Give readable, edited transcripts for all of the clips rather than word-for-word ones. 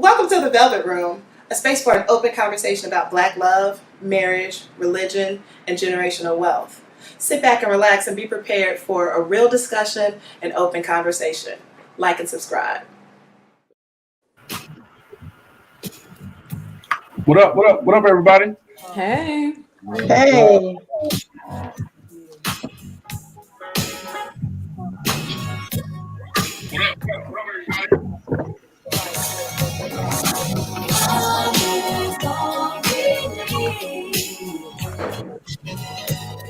Welcome to the Velvet Room, a space for an open conversation about Black love, marriage, religion, and generational wealth. Sit back and relax and be prepared for a real discussion and open conversation. Like and subscribe. What up? What up? What up, everybody? Hey. Hey.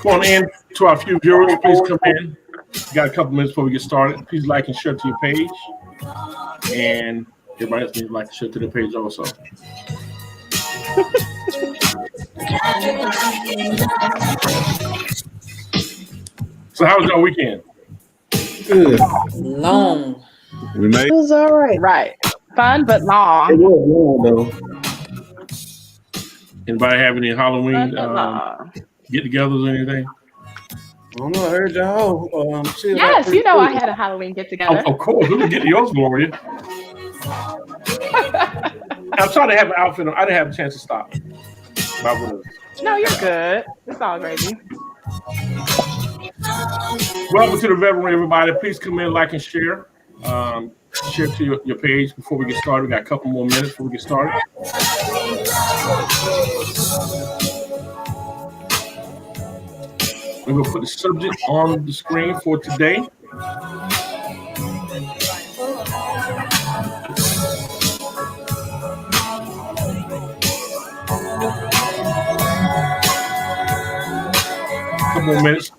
Come on in to our few viewers. Please come in. Got a couple minutes before we get started. Please like and share to your page. And everybody else needs to like and share to their page also. So how was your weekend? Good. Long. It was all right. Right. Fun but long. It was long though. Anybody have any Halloween get-togethers or anything? I don't know. I heard y'all. Yes, you know I had a Halloween get-together. Of course, we can get yours, Gloria. I'm trying to have an outfit on. I didn't have a chance to stop. No, you're good. It's all gravy. Welcome to the Velvet Room, everybody. Please come in, like, and share. Share to your page before we get started. We got a couple more minutes before we get started. We're going to put the subject on the screen for today. Couple more minutes.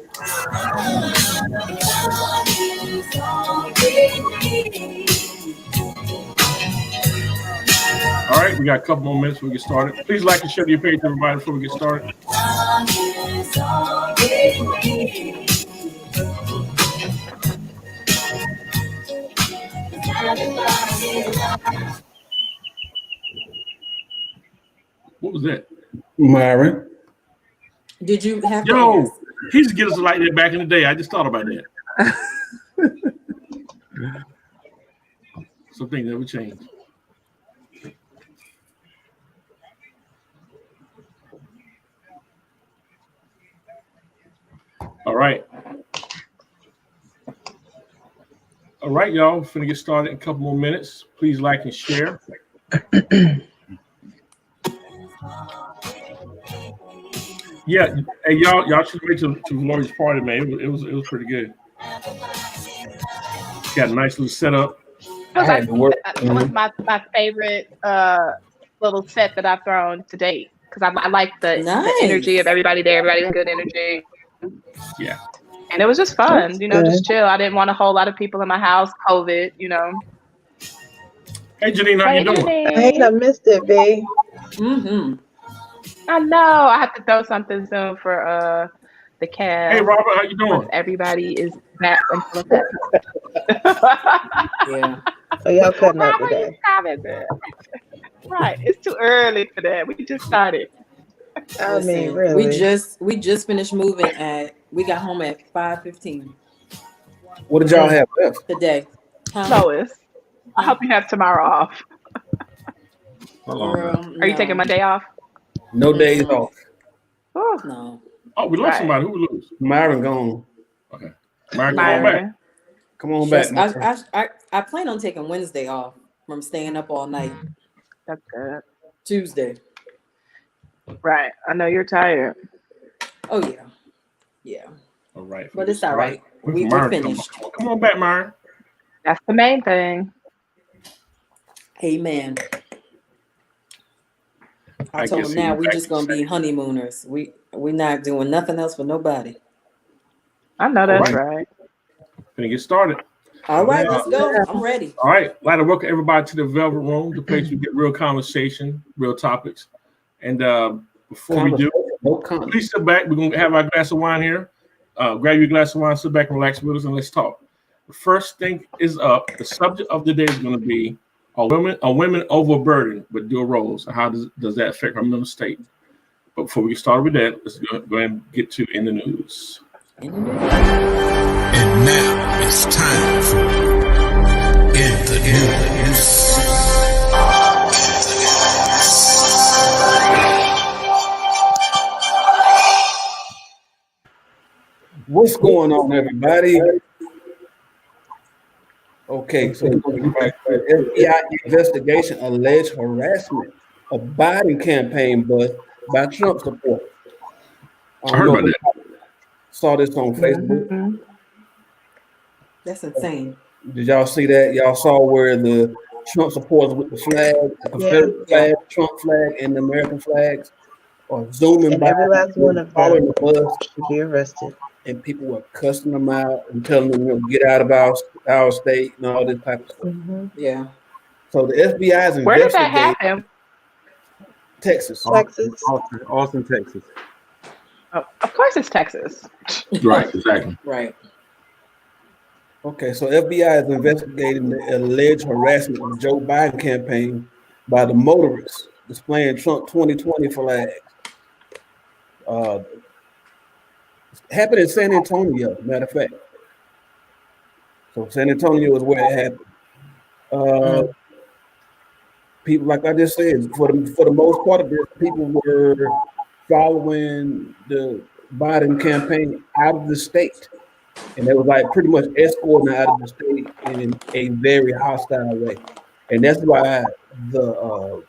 All right, we got a couple more minutes before we get started. Please like and share to your page, everybody, before we get started. What was that? Myron. Did you have Yo, he used to get us like that back in the day. I just thought about that. Some things never change. All right. All right, y'all. We're finna get started in a couple more minutes. Please like and share. Yeah, hey, y'all should wait to Lori's party, man. It was pretty good. Got a nice little setup. That was my favorite little set that I've thrown to date because I like the energy of everybody there. Everybody with good energy. Yeah. And it was just fun, just chill. I didn't want a whole lot of people in my house, COVID, Hey, Janine, how you doing? Hey, I missed it, babe. Mm-hmm. I know. I have to throw something soon for the cast. Hey, Robert, how you doing? Once everybody is back. Yeah. So y'all cutting up today. Right. It's too early for that. We just started. I mean, really. We just finished moving we got home at 5:15. What did y'all have left Today. Lois, I hope you have tomorrow off. Are you taking Monday off? No days off. Oh. No. Oh, we lost somebody. Who we lose? Myron gone. Okay. Myron, come on back. Come on back. I plan on taking Wednesday off from staying up all night. That's good. Tuesday. Right. I know you're tired. Oh, yeah. Yeah. All right. But it's all right. We're finished. Come on back, Myron. That's the main thing. Amen. I told him now we're just going to be honeymooners. We're not doing nothing else for nobody. I know that's right. Gonna get started. All right, let's go. I'm ready. All right. I'd like to welcome everybody to the Velvet Room, the place we get real conversation, real topics. And before we do, please sit back. We're going to have our glass of wine here. Grab your glass of wine, sit back and relax with us, and let's talk. The first thing is up. The subject of the day is going to be, are women overburdened with dual roles? How does that affect our mental state? But before we get started with that, let's go ahead and get to In the News. And now it's time for In the News. going on, everybody? Okay, so we're going to get back to FBI investigation alleged harassment of Biden campaign bus by Trump supporters. I heard about that. Saw this on Facebook. Mm-hmm. That's insane. Did y'all see that? Y'all saw where the Trump supporters with the flag, the Confederate flag, Trump flag, and the American flags are zooming and by. every last one of them the bus should be arrested. And people were cussing them out and telling them, get out of our state and all this type of stuff. Mm-hmm. Yeah. So the FBI is investigating. Where did that happen? Texas. Austin, Texas. Oh, of course it's Texas. Right, exactly. Right. Okay, so FBI is investigating the alleged harassment of the Joe Biden campaign by the motorists displaying Trump 2020 flags. Happened in San Antonio, matter of fact. So San Antonio is where it happened. People, like I just said, for the most part of this, people were following the Biden campaign out of the state. And they was like pretty much escorting out of the state in a very hostile way. And that's why the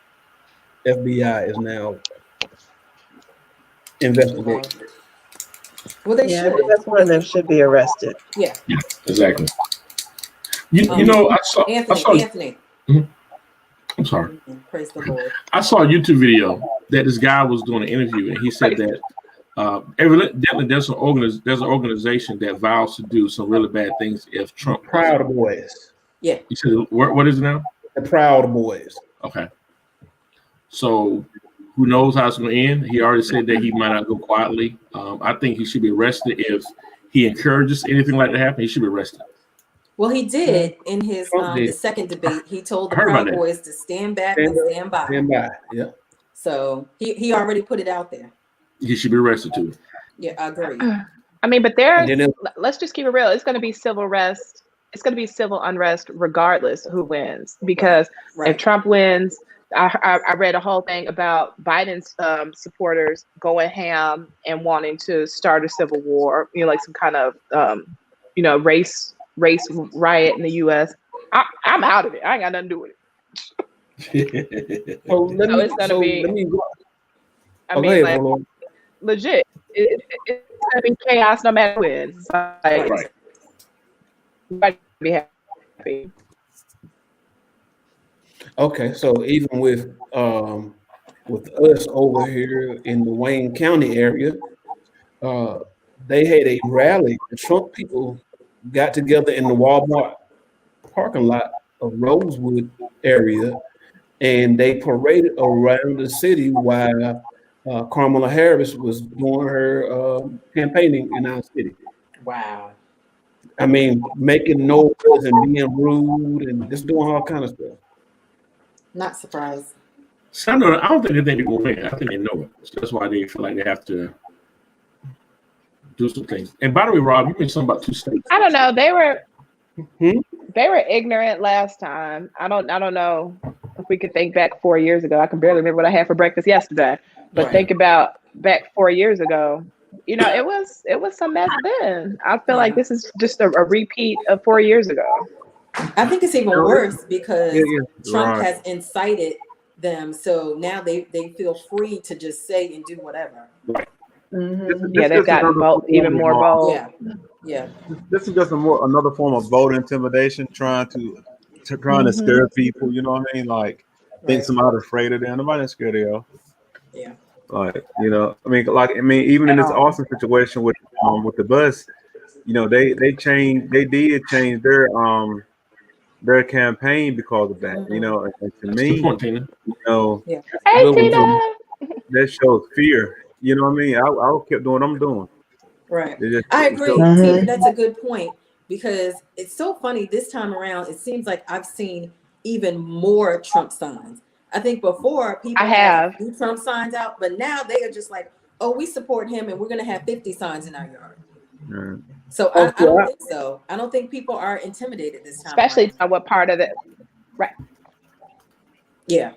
FBI is now investigating. Well, they should. That's one of them should be arrested. Yeah. Yeah, exactly. You know, I saw Anthony. I'm sorry. Praise the Lord. I saw a YouTube video that this guy was doing an interview, and he said that evidently there's an organization that vows to do some really bad things if Trump. Proud Boys. Yeah. You said what is it now? The Proud Boys. Okay. So who knows how it's going to end? He already said that he might not go quietly. I think he should be arrested if he encourages anything like that to happen. He should be arrested. Well, he did in his the second debate. He told the Proud Boys to stand back and stand by. Stand by. Yeah. So he already put it out there. He should be arrested too. Yeah, I agree. I mean, but let's just keep it real. It's going to be civil arrest. It's going to be civil unrest regardless who wins. Because if Trump wins, I read a whole thing about Biden's supporters going ham and wanting to start a civil war. You know, like some kind of race riot in the U.S. I'm out of it. I ain't got nothing to do with it. So it's going to be. I mean, legit. It's going to be chaos no matter who wins. Right. Be happy. Okay, so even with us over here in the Wayne County area, they had a rally. The Trump people got together in the Walmart parking lot of Rosewood area, and they paraded around the city while Kamala Harris was doing her campaigning in our city. Wow. I mean, making noise and being rude and just doing all kind of stuff. Not surprised. So I don't think they think they will win. I think they know it. So that's why they feel like they have to do some things. And by the way, Rob, you mentioned something about 2 states. I don't know. They were ignorant last time. I don't know if we could think back 4 years ago. I can barely remember what I had for breakfast yesterday. But think about back 4 years ago. You know, it was some mess then. I feel like this is just a repeat of 4 years ago. I think it's even worse because Trump has incited them, so now they feel free to just say and do whatever. Right. Mm-hmm. They've gotten even more bold. Yeah. This is just another form of voter intimidation, trying to scare people. You know what I mean? Like, think somebody's afraid of them. Nobody's scared of y'all. Yeah. Like, even in this Austin situation with the bus, you know, they did change their campaign because of that. You know, and to me, you know, hey Tina, that shows fear. You know what I mean? I kept doing what I'm doing. Right. I agree. Tina, that's a good point because it's so funny this time around. It seems like I've seen even more Trump signs. I think before people had Trump signs out, but now they are just like, oh, we support him and we're going to have 50 signs in our yard. Right. So I don't think so. I don't think people are intimidated this time. Especially by what part of it. Right. Yeah.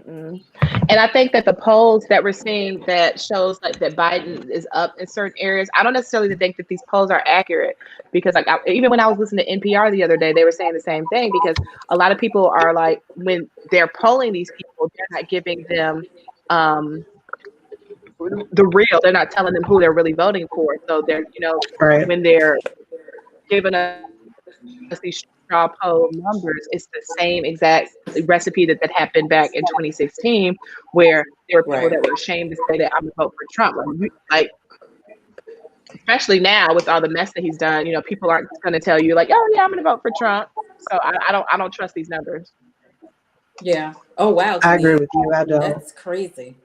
And I think that the polls that we're seeing that shows like that Biden is up in certain areas, I don't necessarily think that these polls are accurate, because like even when I was listening to NPR the other day, they were saying the same thing, because a lot of people are like, when they're polling these people, they're not giving them the real, they're not telling them who they're really voting for. So they're, Right. when they're giving us these straw poll numbers, it's the same exact recipe that happened back in 2016, where there were people that were ashamed to say that I'm gonna vote for Trump. Like, especially now with all the mess that he's done, people aren't going to tell you like, oh yeah, I'm going to vote for Trump. So I don't trust these numbers. Yeah. Oh wow. I agree with you. I don't. That's crazy.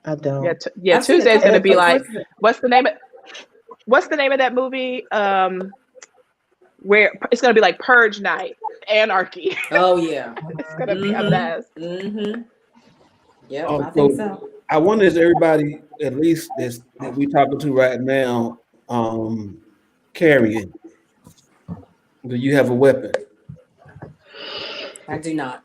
I don't. Yeah. Tuesday's going to be like, what's the name of that movie? Where it's going to be like Purge Night, Anarchy. Oh yeah. It's going to be a mess. Yeah, I think so. I wonder if everybody, at least that we talking to right now, carrying. Do you have a weapon? I do not.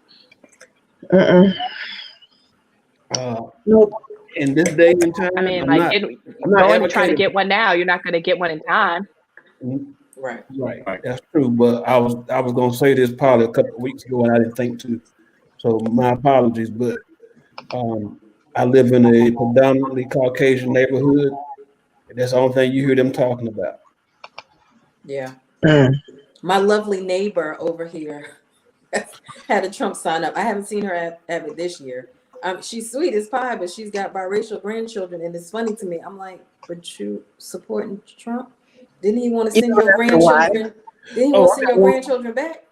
Nope. In this day and time, I mean, I'm not trying to get one now. You're not going to get one in time. Right. That's true. But I was going to say this probably a couple of weeks ago, and I didn't think to. So my apologies. But I live in a predominantly Caucasian neighborhood. That's the only thing you hear them talking about. Yeah. My lovely neighbor over here had a Trump sign up. I haven't seen her have it this year. She's sweet as pie, but she's got biracial grandchildren, and it's funny to me. I'm like, but you supporting Trump? Didn't he want to send your grandchildren? Didn't he want to send your grandchildren back?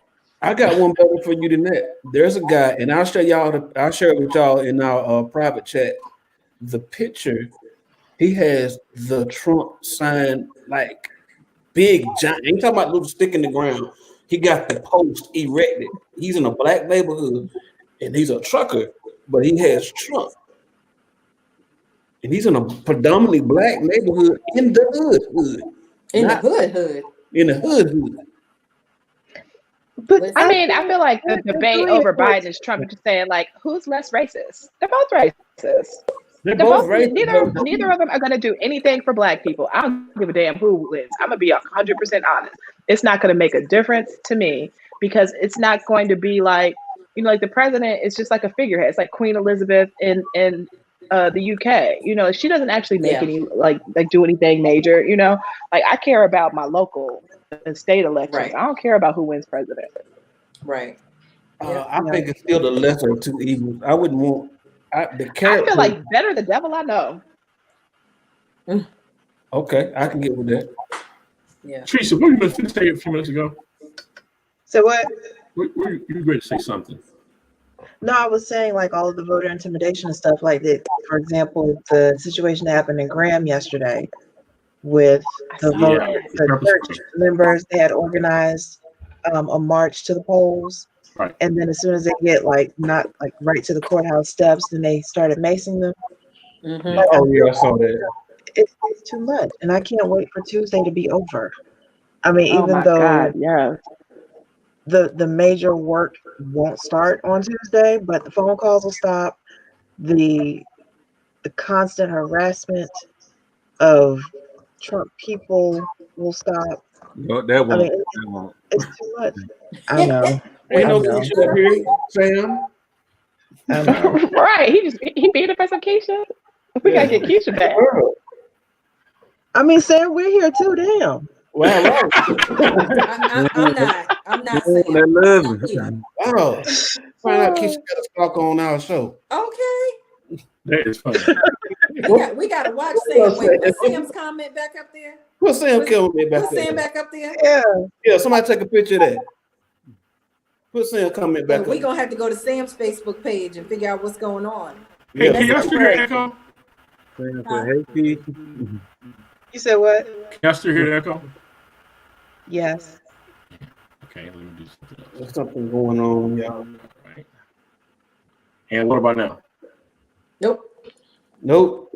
I got one better for you than that. There's a guy, and I'll share it with y'all in our private chat. The picture, he has the Trump sign, like big giant. Ain't talking about little stick in the ground. He got the post erected. He's in a black neighborhood, and he's a trucker, but he has Trump. And he's in a predominantly black neighborhood in the hood. In the hood. In the hood. But I mean, I feel like the debate over Biden is Trump just saying like, who's less racist? They're both racist. They're both racist. Neither of them are going to do anything for black people. I don't give a damn who wins. I'm going to be 100% honest. It's not going to make a difference to me, because it's not going to be like, like the president is just like a figurehead. It's like Queen Elizabeth in the UK. She doesn't actually make any like do anything major. Like I care about my local and state elections. Right. I don't care about who wins president. Right. I think it's still the lesser of two evils. I wouldn't want the character. I feel like better the devil I know. Okay, I can get with that. Yeah. Teresa, what were you going to say a few minutes ago? So what? You were going to say something. No, I was saying like all of the voter intimidation and stuff like that. For example, the situation that happened in Graham yesterday with the church members, they had organized a march to the polls. Right. And then as soon as they get not right to the courthouse steps, then they started macing them. Oh yeah, I saw that. It's too much, and I can't wait for Tuesday to be over. I mean, even though the major work won't start on Tuesday, but the phone calls will stop. The constant harassment of Trump people will stop. No, that won't. I mean, it's too much. I know. Ain't no Keisha up here, Sam. I know. Right. He beat up some Keisha. We gotta get Keisha back. I mean, Sam, we're here too. Damn. Wow. I'm not saying. They love him. Wow. Find out Keisha got a stalk on our show. Okay. That is funny. We got to watch Sam. Wait, put Sam's comment back up there. Put Sam comment back Put there. Sam back up there. Yeah. Somebody take a picture of that. Put Sam comment back up. We're going to have to go to Sam's Facebook page and figure out what's going on. Hey, can y'all still hear Echo? Hey, You said what? Can y'all still hear the echo? Yes. Okay, let me do something else. There's something going on, y'all. Right. And what about now? Nope.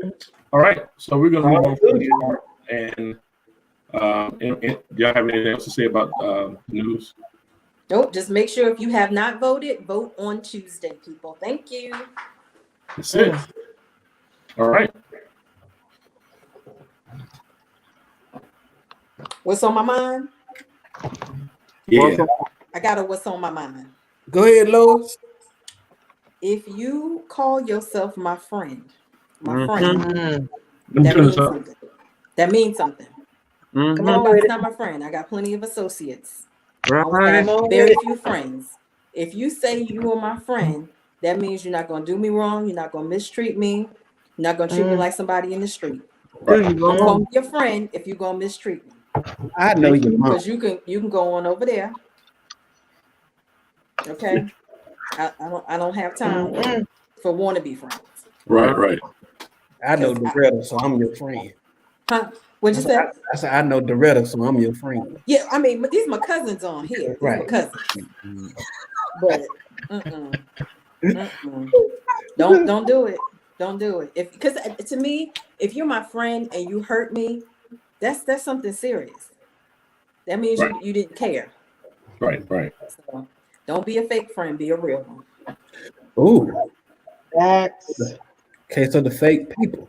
All right, so we're gonna move on from this part, and do y'all have anything else to say about the news? Nope. Just make sure if you have not voted, vote on Tuesday, people. Thank you. That's it. All right. What's on my mind? Yeah. I got a what's on my mind. Go ahead, Lois. If you call yourself my friend, Mm. that means something. That means something. Come on with Everybody's it. not my friend. I got plenty of associates. Right. I have very few friends. If you say you are my friend, that means you're not going to do me wrong. You're not going to mistreat me. You're not going to treat me like somebody in the street. Right. Don't call me your friend if you're going to mistreat me. I know you, because you can go on over there. Okay, I don't have time for wannabe friends. Right. I know Doretta, so I'm your friend. Huh? What'd you say? I said I know Doretta, so I'm your friend. Yeah, I mean, these are my cousins on here. These are my cousins. But don't do it. Don't do it. Because to me, if you're my friend and you hurt me, that's something serious. That means you didn't care. Right. So don't be a fake friend. Be a real one. Ooh, that's case of the fake people.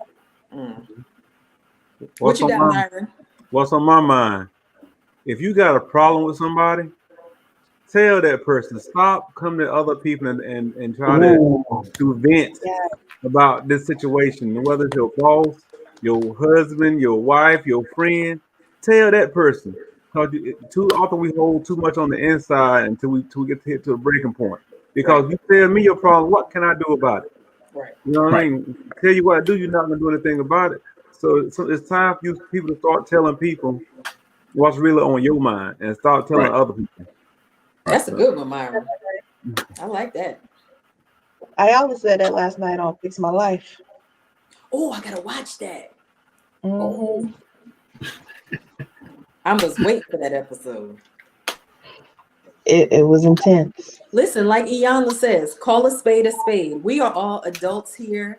What you got, Myron? What's on my mind? If you got a problem with somebody, tell that person, stop coming to other people and try to vent about this situation. Whether it's your boss, your husband, your wife, your friend, tell that person. Because too often we hold too much on the inside until we get hit to a breaking point. Because you tell me your problem, what can I do about it? Right. You know what I mean? Tell you what I do, you're not going to do anything about it. So it's time for you people to start telling people what's really on your mind and start telling other people. That's a good one, Myra. I like that. I always said that last night on Fix My Life. Oh, I gotta watch that. Oh. I must wait for that episode. It was intense. Listen, like Iyanla says, call a spade a spade. We are all adults here,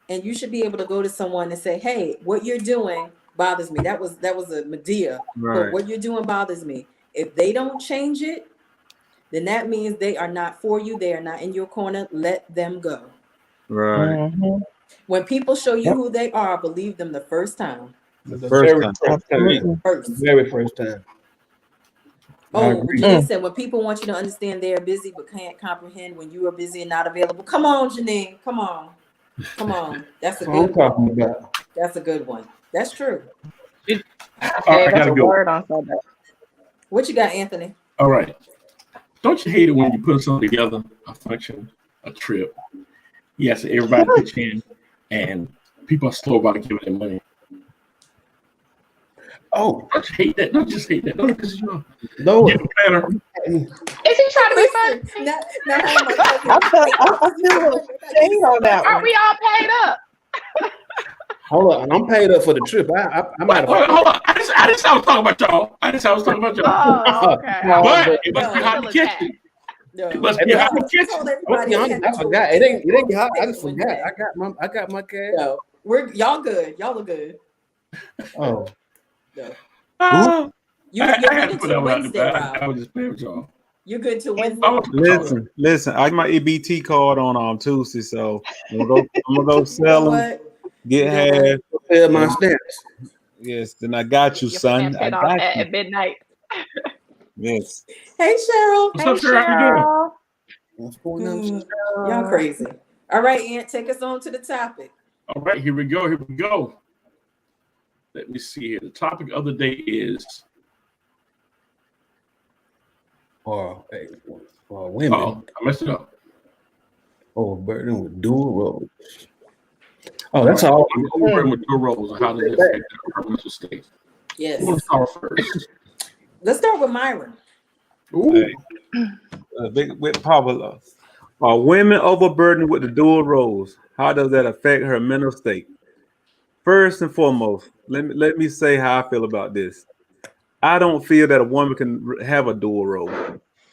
and you should be able to go to someone and say, "Hey, what you're doing bothers me." That was a Medea. But what you're doing bothers me. If they don't change it, then that means they are not for you. They are not in your corner. Let them go. Right. When people show you who they are, believe them the first time. The very first time. Oh, Janine said when people want you to understand they are busy but can't comprehend when you are busy and not available. Come on, Janine. Come on. That's a good one. That's a good one. That's true. I gotta go. What you got, Anthony? All right. Don't you hate it when you put something together, a function, a trip? Yes, everybody pitch in, and people are slow about giving their money. Oh, don't you hate that? Don't just hate that. Don't because you know. No. Get better. Is he trying to be funny? I feel a little shade on that one. Aren't we all paid up? Hold on, I'm paid up for the trip. I might have. Hold on. I didn't say I was talking about y'all. Oh, okay. But it must be hard to catch it. It must be hard to catch it. I forgot. It ain't hot. I just forgot. I got my cash. No, y'all good. Y'all are good. Oh. No. You're good till Wednesday, Rob. I was just playing with y'all. You're good till Wednesday. Listen. I got my EBT card on Tuesday, so I'm gonna go sell them. Get half. Pay my stamps. Yes, then I got you, son. I got you at midnight. Yes. Hey, Cheryl. What's up, Cheryl? How you doing? What's going on? Y'all crazy. All right, Aunt, take us on to the topic. All right, here we go. Let me see here. The topic of the day is women. Oh, I messed it up. Overburdened with dual roles. Oh, that's all. Overburdened with dual roles and how does it affect their mental state? Yes. Who wants to start first? Let's start with Myron. Hey. Big popular. Are women overburdened with the dual roles? How does that affect her mental state? First and foremost, let me say how I feel about this. I don't feel that a woman can have a dual role.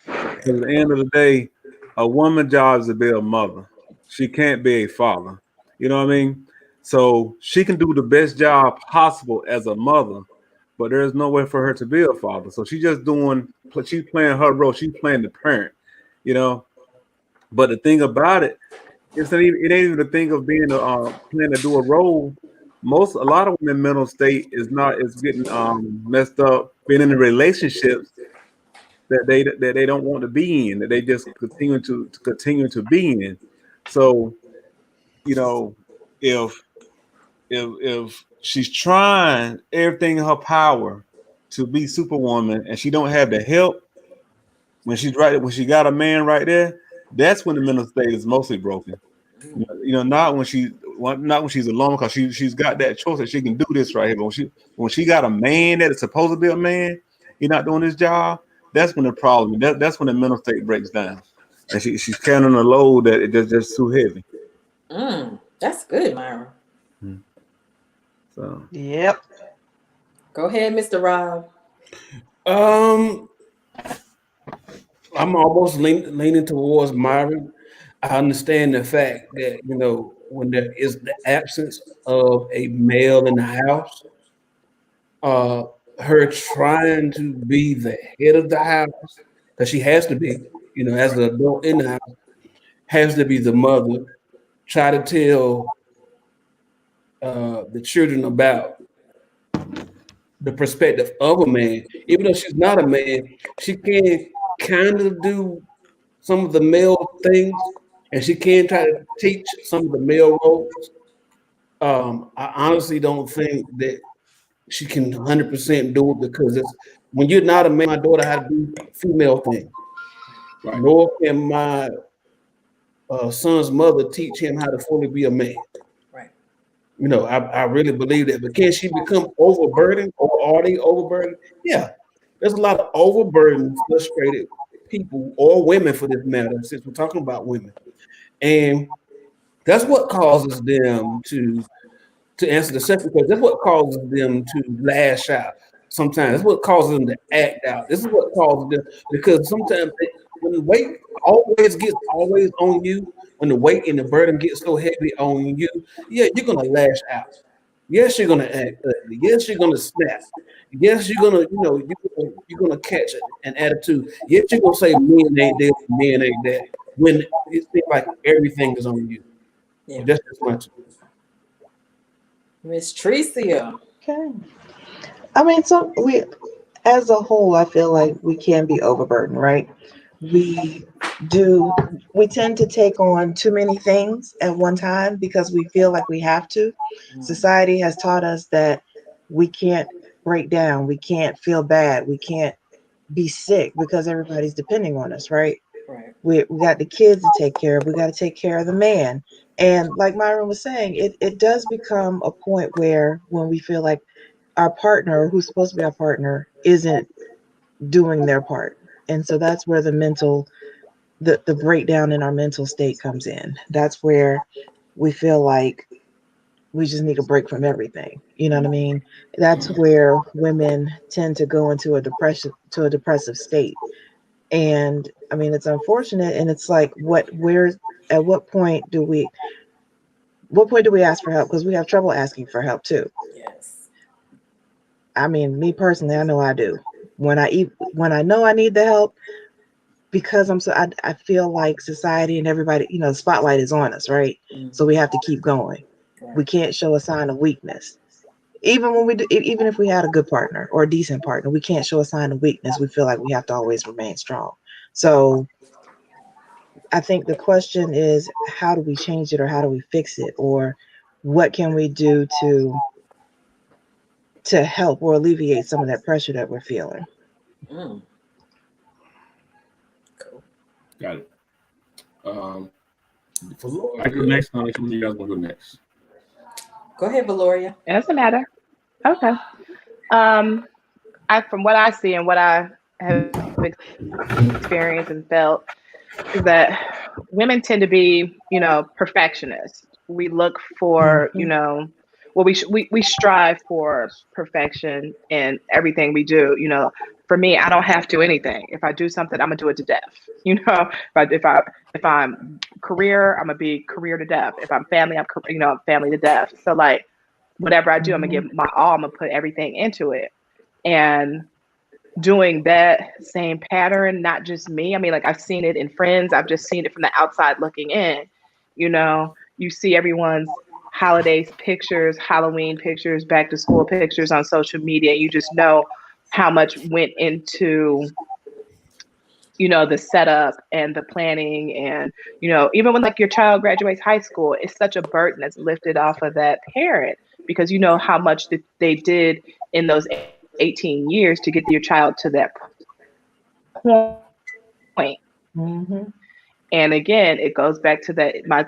At the end of the day, a woman's job is to be a mother. She can't be a father. You know what I mean? So she can do the best job possible as a mother, but there's no way for her to be a father. So she's just she's playing her role. She's playing the parent, you know. But the thing about it, it ain't even the thing of being playing to do a role. A lot of women mental state is getting messed up being in relationships that they don't want to be in, that they just continue to be in. So, you know, if she's trying everything in her power to be Superwoman and she don't have the help when she got a man right there, that's when the mental state is mostly broken. Not when she's alone, because she's got that choice that she can do this right here. But when she got a man that is supposed to be a man, he's not doing his job. That's when the problem. That's when the mental state breaks down, and she's carrying a load that it's just too heavy. That's good, Myra. So yep. Go ahead, Mr. Rob. I'm almost leaning towards Myra. I understand the fact that, when there is the absence of a male in the house, her trying to be the head of the house, because she has to be, as the adult in the house, has to be the mother, try to tell the children about the perspective of a man. Even though she's not a man, she can kind of do some of the male things, and she can try to teach some of the male roles. I honestly don't think that she can 100% do it, because when you're not a man, my daughter had to do female things. Right. Nor can my son's mother teach him how to fully be a man. Right. I really believe that. But can she become overburdened, or are they overburdened? Yeah. There's a lot of overburdened, frustrated people, or women for this matter, since we're talking about women. And that's what causes them to answer the second question. That's what causes them to lash out. Sometimes that's what causes them to act out. This is what causes them, because sometimes when the weight always on you, when the weight and the burden gets so heavy on you, yeah, you're gonna lash out. Yes, you're gonna act ugly. Yes, you're gonna snap. Yes, you're gonna, you're gonna catch an attitude. Yes, you're gonna say men ain't this, men ain't that, when it seems like everything is on you. Yeah. So that's just much. Miss Tricia. Okay. I mean, we, as a whole, I feel like we can be overburdened, right? We tend to take on too many things at one time because we feel like we have to. Society has taught us that we can't break down, we can't feel bad, we can't be sick because everybody's depending on us, right? Right. We got the kids to take care of, we got to take care of the man. And like Myron was saying, it does become a point where when we feel like our partner, who's supposed to be our partner, isn't doing their part. And so that's where the breakdown in our mental state comes in. That's where we feel like we just need a break from everything. You know what I mean? That's where women tend to go into a depressive state. And I mean, it's unfortunate. And it's like, at what point do we ask for help? Because we have trouble asking for help too. Yes. I mean, me personally, I know I do. When I know I need the help, because I feel like society and everybody, the spotlight is on us, right? So we have to keep going. Right. We can't show a sign of weakness. Even if we had a good partner or a decent partner, we can't show a sign of weakness. We feel like we have to always remain strong. So I think the question is, how do we change it, or how do we fix it, or what can we do to help or alleviate some of that pressure that we're feeling? Cool. Got it. I go next. I'll let you guys want to go next. Go ahead, Valoria. It doesn't matter. Okay. From what I see and what I have experienced and felt, is that women tend to be, perfectionists. We look for, we strive for perfection in everything we do. For me, I don't have to do anything. If I do something, I'm gonna do it to death. If I'm career, I'm gonna be career to death. If I'm family, I'm family to death. So like, whatever I do, I'm gonna give my all. I'm gonna put everything into it. and doing that same pattern, not just me. I mean, like I've seen it in friends. I've just seen it from the outside looking in. You know, you see everyone's holidays pictures, Halloween pictures, back to school pictures on social media. You just know how much went into, you know, the setup and the planning. And, you know, even when like your child graduates high school, it's such a burden that's lifted off of that parent, because you know how much that they did in those 18 years to get your child to that point. Mm-hmm. And again, it goes back to that my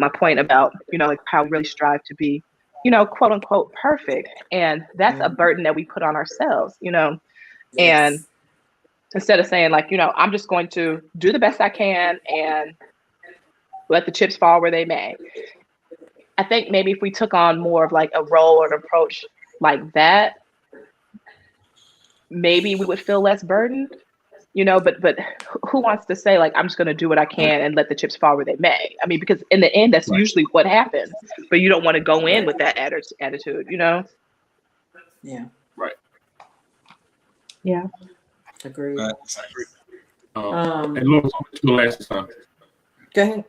point about, you know, like how we really strive to be, you know, quote unquote perfect. And that's a burden that we put on ourselves, you know. Yes. And instead of saying like, you know, I'm just going to do the best I can and let the chips fall where they may. I think maybe if we took on more of like a role or an approach like that, maybe we would feel less burdened, you know, but who wants to say like, I'm just going to do what I can and let the chips fall where they may? I mean, because in the end, that's usually what happens, but you don't want to go in with that attitude, you know? Yeah. Right. Yeah. Agreed. And Lord, last time. Go ahead.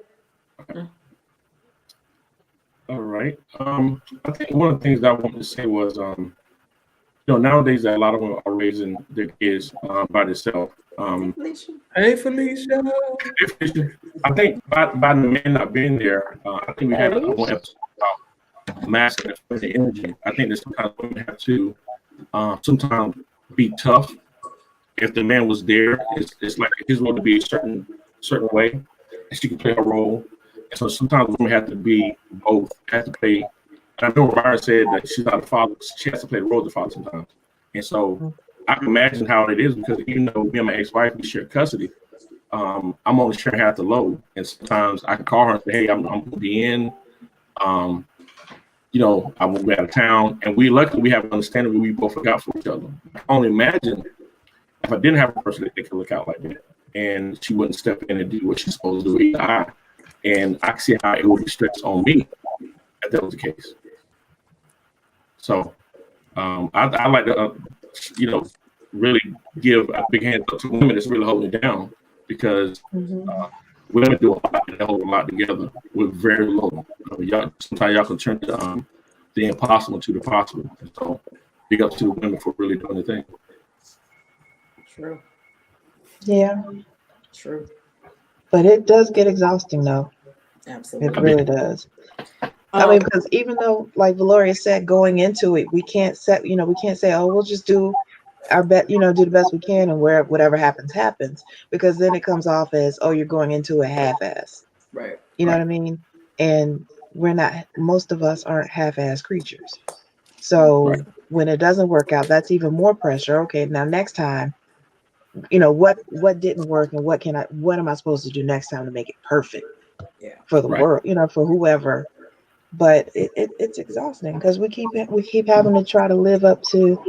All right. I think one of the things that I wanted to say was, you know, nowadays a lot of them are raising their kids by themselves. Hey, Felicia. I think by the men not being there, I think we had one episode about masculine and feminine energy. I think that sometimes women have to sometimes be tough. If the man was there, it's like his role to be a certain way, and she can play her role. And so sometimes women have to be both, have to play. And I know Ryan said that she's not a father; she has to play the role of the father sometimes. And so I can imagine how it is, because even though me and my ex-wife, we share custody, I'm only sharing half the load. And sometimes I can call her and say, "Hey, I'm going to be in. You know, I will be out of town." And luckily we have an understanding where we both look out for each other. I can only imagine if I didn't have a person that could look out like that, and she wouldn't step in and do what she's supposed to do either. And I can see how it would be stressed on me if that was the case. So I like to, you know, really give a big hand up to women that's really holding it down, because women do a lot and they hold a lot together with very little. Sometimes y'all can turn the impossible to the possible. And so big up to the women for really doing the thing. True. Yeah. True. But it does get exhausting, though. Absolutely. It really does. I mean, because even though, like Valoria said, going into it, we can't say, oh, we'll just do our best, do the best we can, and whatever happens, happens. Because then it comes off as, oh, you're going into a half-ass. Right. You know what I mean? And we're not, most of us aren't half-ass creatures. So when it doesn't work out, that's even more pressure. Okay, now next time, what didn't work, and what am I supposed to do next time to make it perfect for the world, for whoever. But it's exhausting, because we keep having to try to live up to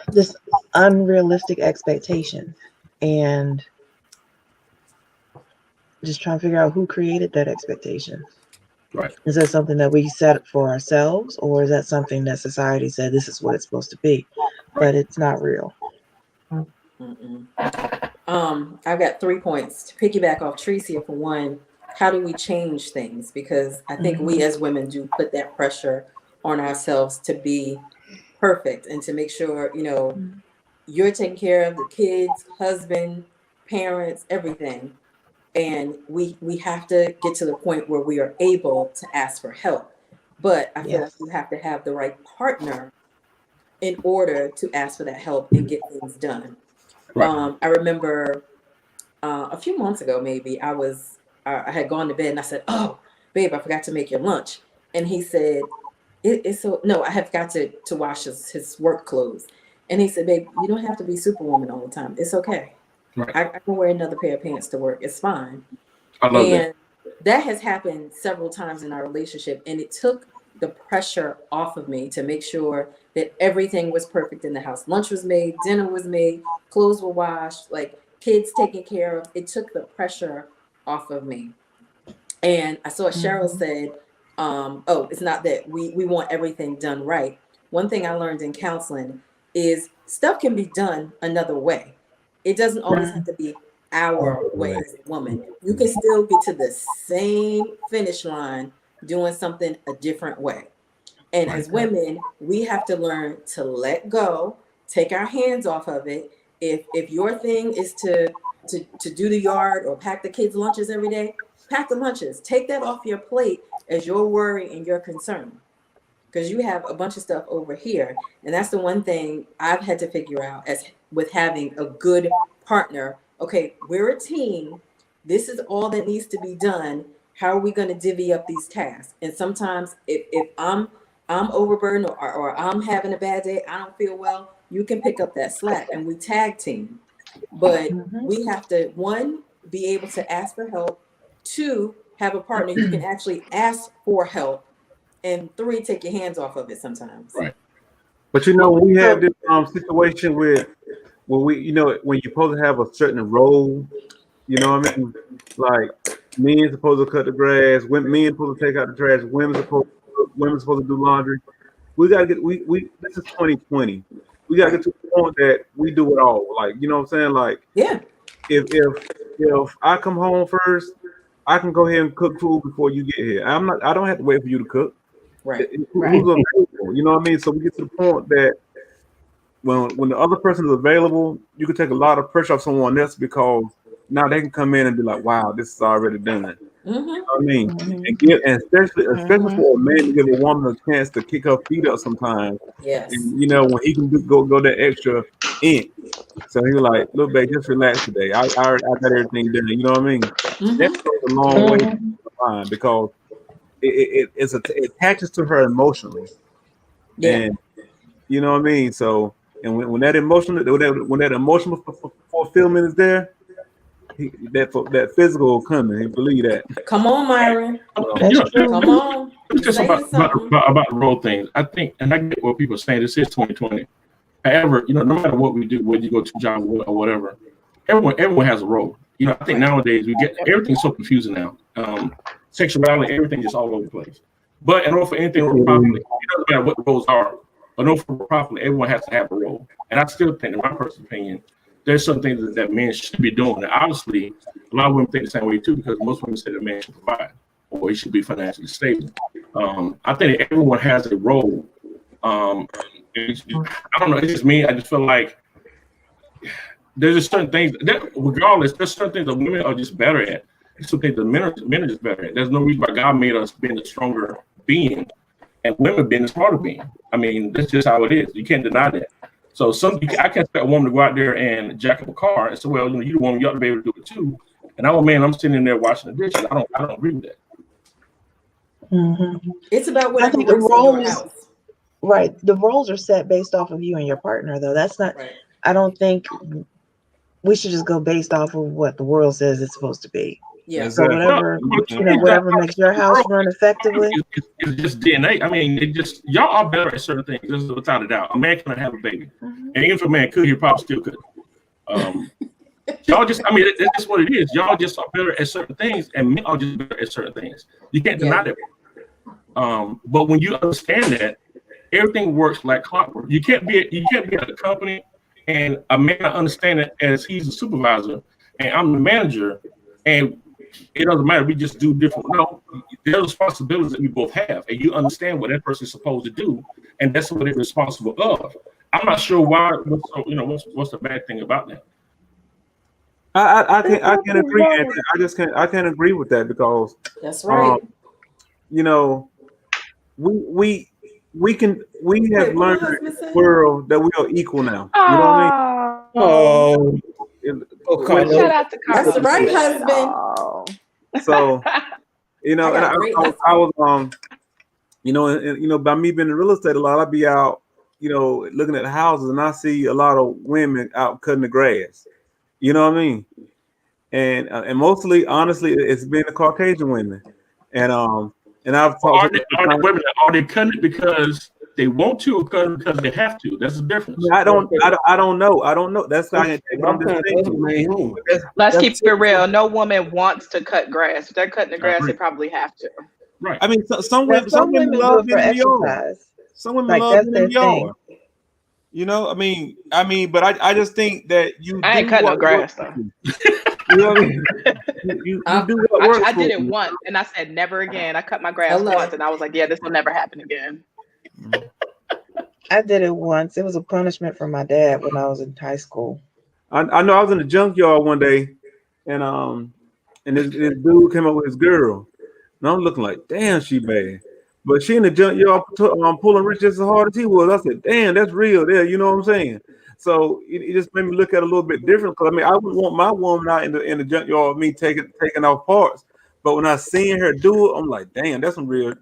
this unrealistic expectation, and just trying to figure out who created that expectation. Right. Is that something that we set for ourselves, or is that something that society said this is what it's supposed to be? But it's not real. I've got 3 points to piggyback off Tricia. For one, how do we change things? Because I think we as women do put that pressure on ourselves to be perfect and to make sure, you're taking care of the kids, husband, parents, everything. And we have to get to the point where we are able to ask for help. But I feel like you have to have the right partner in order to ask for that help and get things done. Right. I remember a few months ago, maybe, I had gone to bed and I said, "Oh, babe, I forgot to make your lunch." And he said, I have got to wash his work clothes. And he said, "Babe, you don't have to be Superwoman all the time. It's okay. Right. I can wear another pair of pants to work. It's fine." I love that has happened several times in our relationship. And it took the pressure off of me to make sure that everything was perfect in the house. Lunch was made, dinner was made, clothes were washed, like kids taken care of. It took the pressure off of me. And I saw Cheryl said, it's not that we want everything done right. One thing I learned in counseling, is stuff can be done another way. It doesn't always have to be our way as a woman. You can still get to the same finish line doing something a different way. And as women, we have to learn to let go, take our hands off of it. If your thing is to do the yard or pack the kids' lunches every day, pack the lunches. Take that off your plate as your worry and your concern. Because you have a bunch of stuff over here. And that's the one thing I've had to figure out as with having a good partner. Okay, we're a team. This is all that needs to be done. How are we going to divvy up these tasks? And sometimes if I'm overburdened or I'm having a bad day, I don't feel well, you can pick up that slack and we tag team. But we have to, one, be able to ask for help. Two, have a partner you can actually ask for help. And three, take your hands off of it sometimes. Right. But you know, when we have this situation where we, you know, when you're supposed to have a certain role, you know what I mean? Like men supposed to cut the grass, men supposed to take out the trash, women supposed to do laundry. We gotta get this is 2020. We gotta get to the point that we do it all. Like, you know what I'm saying? Like, yeah. If I come home first, I can go ahead and cook food before you get here. I don't have to wait for you to cook. Right. Who's available? You know what I mean? So we get to the point that when the other person is available, you can take a lot of pressure off someone else because now they can come in and be like, "Wow, this is already done." You know what I mean? And especially for a man to give a woman a chance to kick her feet up sometimes. Yes. And you know, when he can go that extra inch. So he's like, "Look, babe, just relax today. I got everything done." You know what I mean? That goes a long way to the line because it attaches to her emotionally. Yeah. And you know what I mean? So, and when that emotional fulfillment is there, that physical will come in. He believe that. Come on, Myron. That's true. Come on. Just about the role things. I think, and I get what people are saying. This is 2020. However, you know, no matter what we do, whether you go to a job or whatever, everyone has a role. You know, I think nowadays we get everything's so confusing now. Sexuality, everything is all over the place. But in order for anything to work properly, it doesn't matter what the roles are. But in order for it to work properly, everyone has to have a role. And I still think, in my personal opinion, there's some things that men should be doing. And obviously, a lot of women think the same way too, because most women say that man should provide or he should be financially stable. I think that everyone has a role. I don't know. It's just me. I just feel like there's just certain things that, regardless, there's certain things that women are just better at. There's some things that men are just better at. There's no reason why God made us being a stronger being and women being a smarter being. I mean, that's just how it is. You can't deny that. So I can't expect a woman to go out there and jack up a car and say, well, you know, you're the woman, you ought to be able to do it too. And I'm a man, I'm sitting in there washing the dishes. I don't agree with that. It's about what I think the roles, right? The roles are set based off of you and your partner, though. That's not. Right. I don't think we should just go based off of what the world says it's supposed to be. Yeah. So whatever whatever makes your house run effectively. It's just DNA. I mean, y'all are better at certain things. This is without a doubt. A man cannot have a baby, and even if a man could, he probably still could. Y'all just, I mean, that's just what it is. Y'all just are better at certain things, and men are just better at certain things. You can't deny that. But when you understand that, everything works like clockwork. You can't be at a company and a man not understand it as he's a supervisor and I'm the manager, and it doesn't matter. We just do different. No, there are responsibilities that we both have, and you understand what that person is supposed to do, and that's what they're responsible of. I'm not sure why. What's the bad thing about that? I can agree. I can't agree with that because that's right. You know, we have learned in the world that we are equal now. You know what I mean? Shout out to Carlos. That's the right husband. So, you know, and I was you know, by me being in real estate a lot, I'd be out, you know, looking at houses, and I see a lot of women out cutting the grass. You know what I mean? And mostly, honestly, it's been the Caucasian women, and I've talked. Are they cutting it because they want to, or cutting because they have to? That's the difference. I don't know. That's how I Let's keep it real. No woman wants to cut grass. If they're cutting the grass, they probably have to. Right. I mean, some women love being in the yard. Some women love being in the yard. You know, I mean, but I just think that I ain't cut no grass though. You know what I mean? You do what works. I did it once, and I said never again. I cut my grass once, and I was like, yeah, this will never happen again. I did it once. It was a punishment from my dad when I was in high school. I know I was in the junkyard one day, and this dude came up with his girl, and I'm looking like, damn, she bad. But she in the junkyard pulling rich just as hard as he was. I said, damn, that's real there. You know what I'm saying? So it just made me look at it a little bit different. Cause I mean, I wouldn't want my woman out in the junkyard, me taking off parts. But when I seen her do it, I'm like, damn, that's some real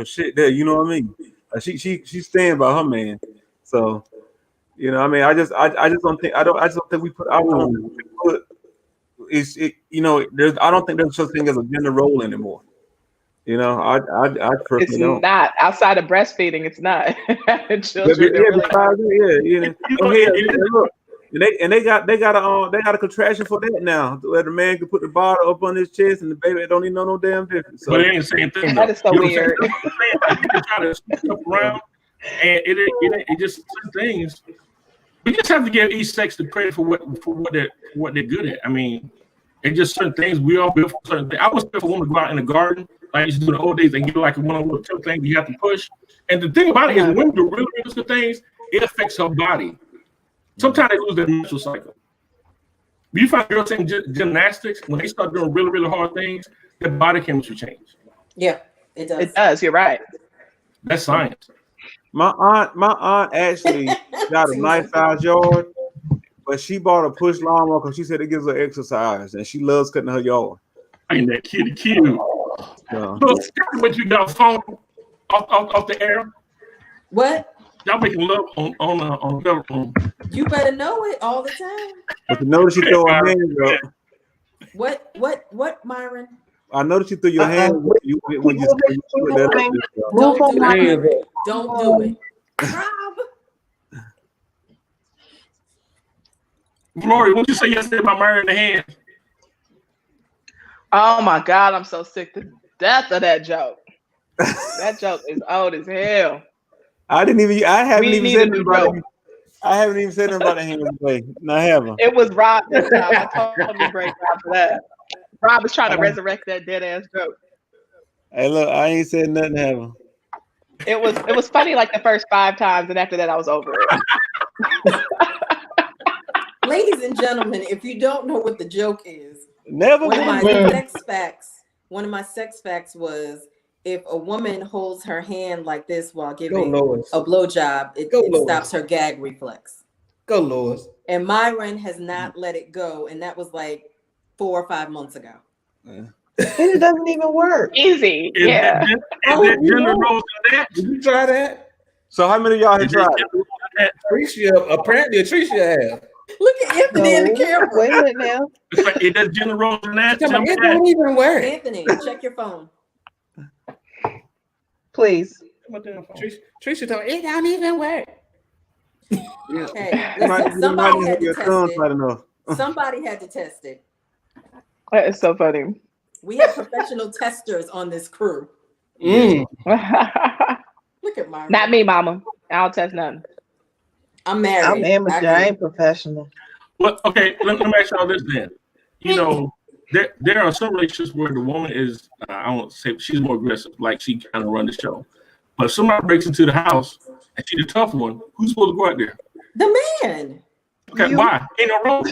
shit there. You know what I mean? She stand by her man. So, you know, I mean, I just don't think we put I don't think there's such thing as a gender role anymore. You know, I personally don't. It's not outside of breastfeeding. It's not. Children, they got a contraction for that now, where the man can put the bottle up on his chest and the baby don't even know no damn difference. So. But it ain't the same thing. That is so weird. You can try to stuff around, and it just some things. We just have to give each sex the credit for what they're good at. I mean, it's just certain things we all built for certain things. I was built for women to go out in the garden. Like I used to do in the old days and get like one of those little things you have to push. And the thing about it is when women do really good things, it affects her body. Sometimes they lose their menstrual cycle. When you find girls in gymnastics, when they start doing really, really hard things, their body chemistry change. Yeah, it does. It does. You're right. That's science. My aunt actually got a nice size yard, but she bought a push lawnmower because she said it gives her exercise and she loves cutting her yard. Ain't that cute? Look, what you got phone off the air? What? Y'all making love on the phone. You better know it all the time. But you notice you throw her hands up. What, Myron? I noticed you threw your hands up when you put that up. Don't do it. Rob. Glory, what did you say yesterday about marrying the hand? Oh my God, I'm so sick to death of that joke. That joke is old as hell. I haven't even said anything about it. I haven't even said anything about the hand today. No, I haven't. It was Rob this time. I totally break Rob for that. Rob was trying to resurrect that dead ass joke. Hey, look, I ain't said nothing, have I? It was funny like the first 5 times, and after that, I was over it. Ladies and gentlemen, if you don't know what the joke is, never. One of my sex facts was if a woman holds her hand like this while giving a blowjob, it stops her gag reflex. Go, Lois. And Myron has not let it go, and that was like 4 or 5 months ago. And it doesn't even work. Easy. Did you try that? So how many of y'all have tried? Apparently Tricia has. Look at Anthony in the camera. Wait a minute now. It's like it does gender roles and that. It don't even work. Anthony, check your phone. Please. Tricia told me it don't even work. Hey, listen, somebody had to test it. Somebody had to test it. That is so funny. We have professional testers on this crew. Look at Myron. Not me, mama. I don't test nothing. I'm married. I'm amateur. I ain't professional. Well, okay, let me ask y'all this then. You know, there are some relationships where the woman is, I won't say she's more aggressive, like she kind of run the show. But if somebody breaks into the house and she's the tough one, who's supposed to go out there? The man. Okay, why? Ain't no wrong.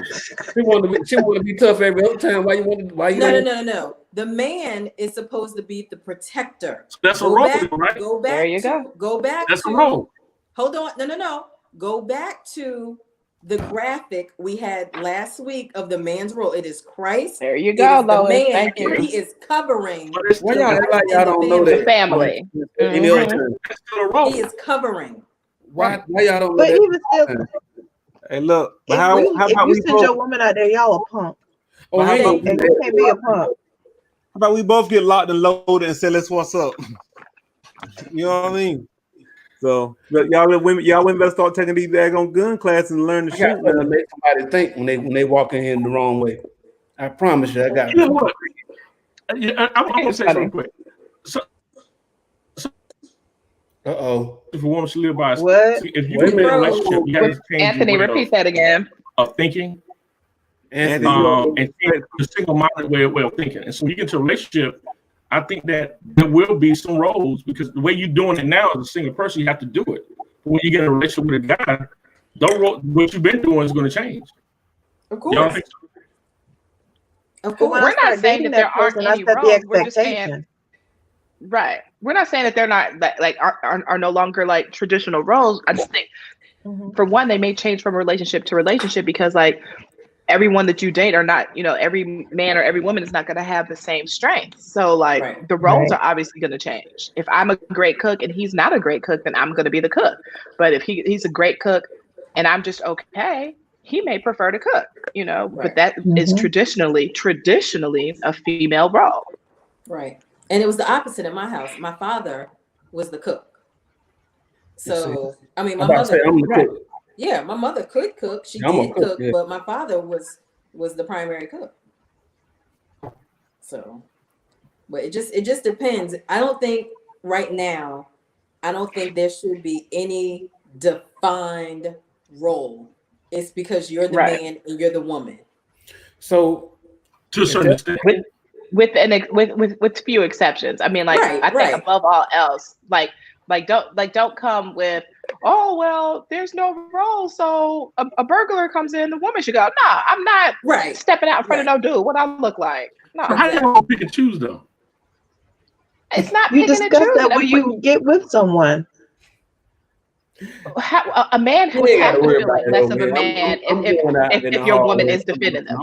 She want to be tough every other time. No. The man is supposed to be the protector. So that's a role, right? Go back. There you go. Go back. That's a role. Hold on. No. Go back to the graphic we had last week of the man's role. It is Christ. There you go, Lois. Man, thank you. He is covering. Why y'all don't know that? Family. Any other time. That's still a role. He is covering. Why y'all don't know But that? even still, Hey, look. But if you send your woman out there, y'all a pump. And you can't be a pump. How about we both get locked and loaded and say, let's what's up? You know what I mean? So y'all women better start taking these daggone gun classes and learn to shoot. Make somebody think when they walk in here the wrong way. I promise you, I got. You know what? I'm gonna say something quick. So If a woman should live by, what? If you in a relationship, you have to change Anthony, your way repeat that again. Of thinking. And the single-minded way of thinking. And so you get into a relationship, I think that there will be some roles because the way you're doing it now as a single person, you have to do it. But when you get in a relationship with a guy, what you've been doing is going to change. Of course. Of course. We're not saying that there aren't any roles. We're just saying, right. We're not saying that they're not are no longer like traditional roles. I just think, for one, they may change from relationship to relationship because like everyone that you date are not, every man or every woman is not going to have the same strength. So like the roles are obviously going to change. If I'm a great cook and he's not a great cook, then I'm going to be the cook. But if he's a great cook and I'm just okay, he may prefer to cook, but that is traditionally a female role. Right. And it was the opposite in my house. My father was the cook. So, I mean, my mother, yeah, my mother could cook. She did cook, but my father was the primary cook. So, but it just depends. I don't think right now, there should be any defined role. It's because you're the man and you're the woman. So, to a certain extent, with few exceptions. I mean, like I think above all else, like don't come with, oh well, there's no role, so a burglar comes in, the woman should go. No, I'm not stepping out in front of no dude. What I look like? No. So how do you pick and choose though? It's not you picking and discuss choosing. that when you get with someone. A man would have to feel like less of a man if your woman is defending them.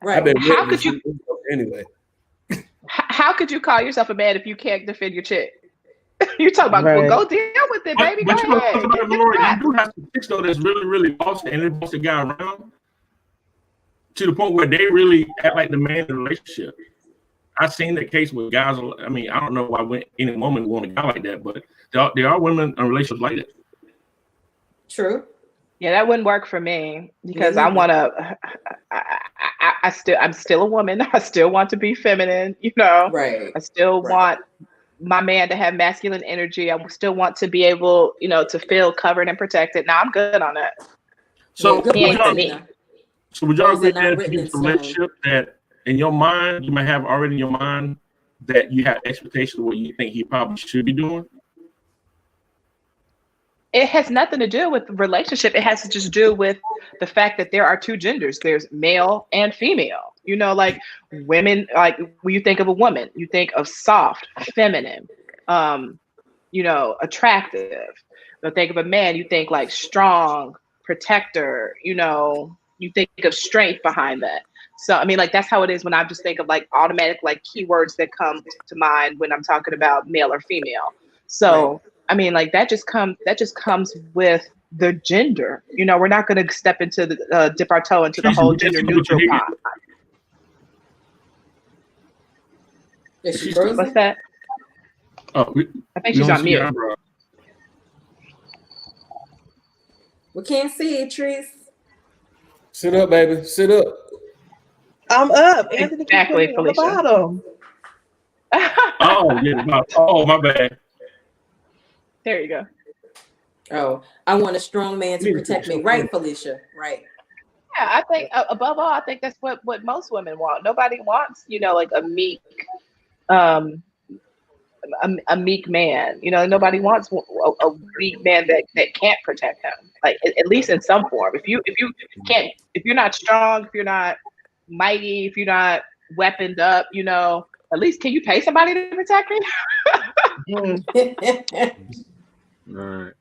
Right. How could you? Anyway. How could you call yourself a man if you can't defend your chick? You talk about well, go deal with it, baby. But go ahead. You do have some chicks though that's really, really bossy and they boss the guy around to the point where they really act like the man in the relationship. I've seen that case with guys. I mean, I don't know why any woman would want a guy like that, but there are women in relationships like that. True. Yeah, that wouldn't work for me because I'm still a woman. I still want to be feminine, Right. I still want my man to have masculine energy. I still want to be able, to feel covered and protected. Now I'm good on that. So, would y'all agree that if you get a relationship that in your mind, you might have already in your mind that you have expectations of what you think he probably should be doing? It has nothing to do with the relationship. It has to just do with the fact that there are two genders. There's male and female. Like women, like when you think of a woman, you think of soft, feminine, attractive. When you think of a man, you think like strong, protector, you think of strength behind that. So, I mean, like, that's how it is when I just think of like automatic, like keywords that come to mind when I'm talking about male or female. So, I mean, like that just comes with the gender. We're not going to step into the dip our toe into the whole gender neutral pond. Is she frozen? What's that? Oh, I think she's on mute. We can't see it, Trees. Sit up, baby. Sit up. I'm up. Anthony, exactly, Felicia. On the bottom. Oh, my bad. There you go. Oh, I want a strong man to protect me. Right, Felicia? Right. Yeah, I think above all, I think that's what most women want. Nobody wants, like a meek man. Nobody wants a weak man that can't protect him. Like at least in some form. If you're not strong, if you're not mighty, if you're not weaponed up, at least can you pay somebody to protect me? All right.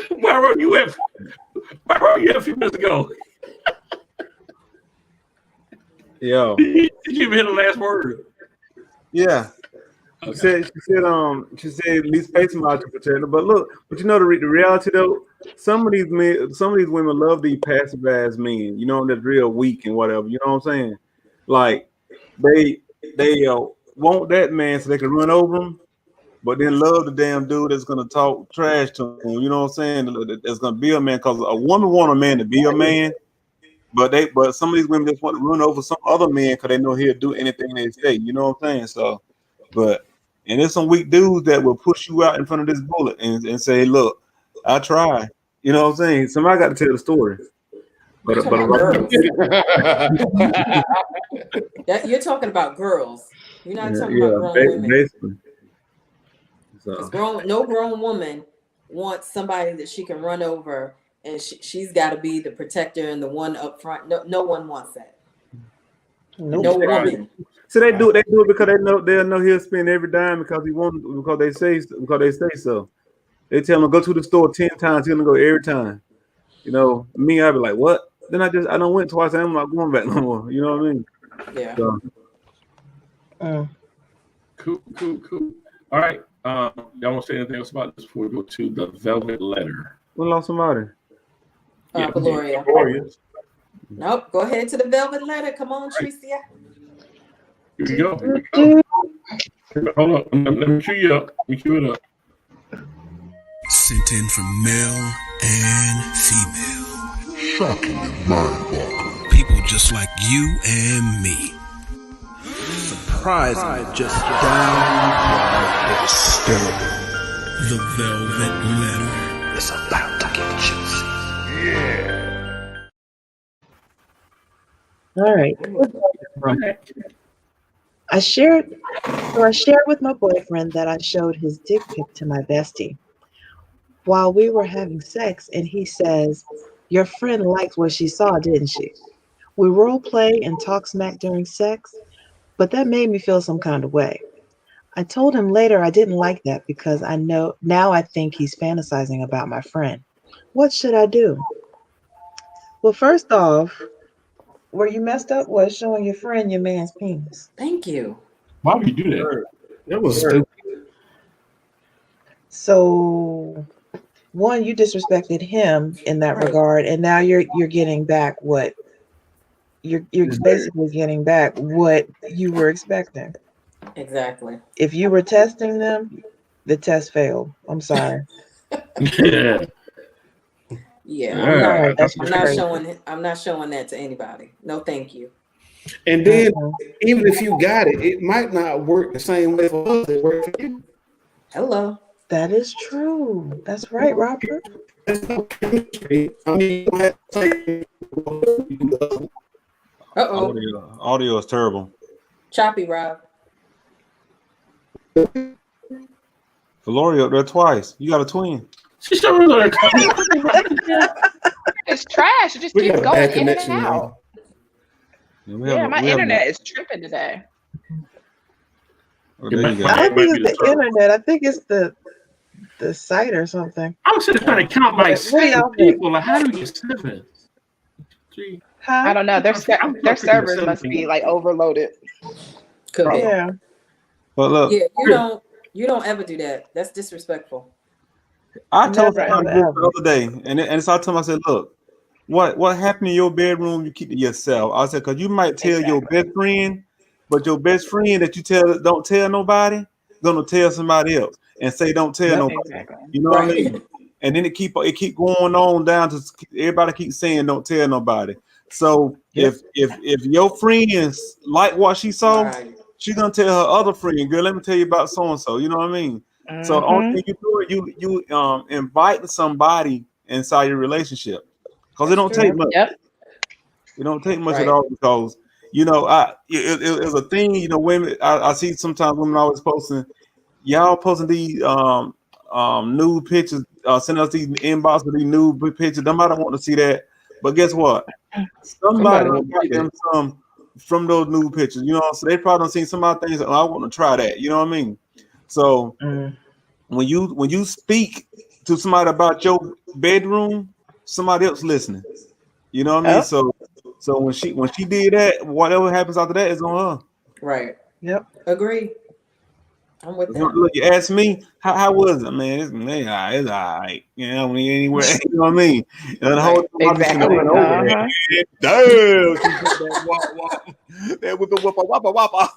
Where were you at a few minutes ago? Yo. Did you even hear the last word? Yeah. Okay. She said at least pay somebody to protect her. But look, the reality though, some of these women love these passive ass men, that's real weak and whatever. You know what I'm saying? Like they want that man so they can run over him, but then love the damn dude that's gonna talk trash to him. You know what I'm saying? That's gonna be a man, because a woman want a man to be a man, but some of these women just want to run over some other man because they know he'll do anything they say. You know what I'm saying? So, but And there's some weak dudes that will push you out in front of this bullet and say, look, I tried. You know what I'm saying? Somebody got to tell the story. But girls. You're talking about girls. You're not talking about grown women. Basically. So. No grown woman wants somebody that she can run over, and she's got to be the protector and the one up front. No one wants that. Nope. No woman. So they do it because they'll know he'll spend every dime because they say so. They tell him go to the store 10 times, he's gonna go every time. You know, me, I'd be like, what? Then I don't went twice, and I'm not going back no more. You know what I mean? Yeah. So. Cool. All right. Y'all want to say anything else about this before we go to the velvet letter? We lost somebody. Valoria. Nope. Go ahead to the velvet letter. Come on, Tricia. Here we go. Hold on. Let me cue you up. Let me cue it up. Sent in from male and female. Shocking and mind-boggling. People just like you and me. Surprising, just downright disturbing. The velvet letter is about to get juicy. Yeah. All right. I shared with my boyfriend that I showed his dick pic to my bestie while we were having sex, and he says, "Your friend liked what she saw, didn't she?" We role play and talk smack during sex, but that made me feel some kind of way. I told him later I didn't like that because I think he's fantasizing about my friend. What should I do? Well, first off, where you messed up was showing your friend your man's penis. Thank you. Why would you do that? That was stupid. So, one, you disrespected him in that regard, and now you're getting back what you're basically getting back what you were expecting. Exactly. If you were testing them, the test failed. I'm sorry. Yeah. I'm not showing that to anybody. No, thank you. And then even if you got it, it might not work the same way for us. It worked for you. Hello. That is true. That's right, Robert. Audio is terrible. Choppy, Rob. Valoria up there twice. You got a twin. It's trash. It just keeps going in and out. My internet is tripping today. Oh, there you go. I don't think it's the internet. I think it's the site or something. I'm sitting trying to count like 7 people. Like, how do we get 7? 3. I don't know. Their servers must be like overloaded. Could be. Yeah. But look. Yeah, you don't ever do that. That's disrespectful. I told somebody the other day, and so I told him, I said, look, what happened in your bedroom, you keep to yourself. I said, because you might tell your best friend, but your best friend that you don't tell nobody, gonna tell somebody else and say don't tell nobody. Exactly. You know what I mean? And then it keep going on down to everybody keep saying don't tell nobody. So if your friends like what she saw, she's gonna tell her other friend, girl, let me tell you about so and so. You know what I mean? Mm-hmm. So the only thing you do, you invite somebody inside your relationship, because it don't take much. It don't take much at all, because it was a thing. You know, women. I see sometimes women always posting these nude pictures, sending us these inbox with these nude pictures. Nobody want to see that, but guess what? Somebody will get them some from those nude pictures. You know, so they probably don't see some of the things. I want to try that. You know what I mean? So when you speak to somebody about your bedroom, somebody else listening. You know what I mean? So when she did that, whatever happens after that is on her. Right. Yep. Agree. I'm with that. Look, you ask me how was it, man? It's all right. You know, when you anywhere, you know what I mean? And the whole time damn, that with the whoppa.